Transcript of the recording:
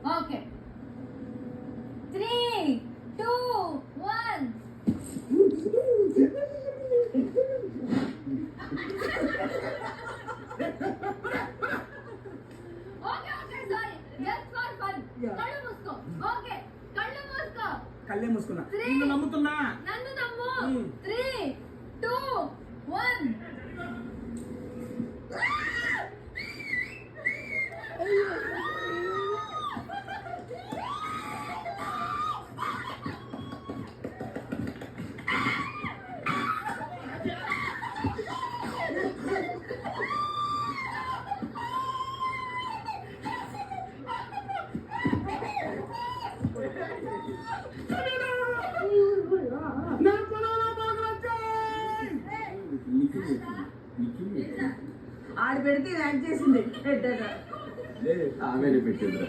okay 3 2 1 okay okay sorry just for fun కళ్ళు మూసుకో okay కళ్ళు మూసుకో కళ్ళే మూసుకున్నా నిన్ను నమ్ముతున్నా నన్ను నమ్ము 3 2 1 ఆడ పెడితే యాక్ట్ చేసింది ఆమె పెట్టింది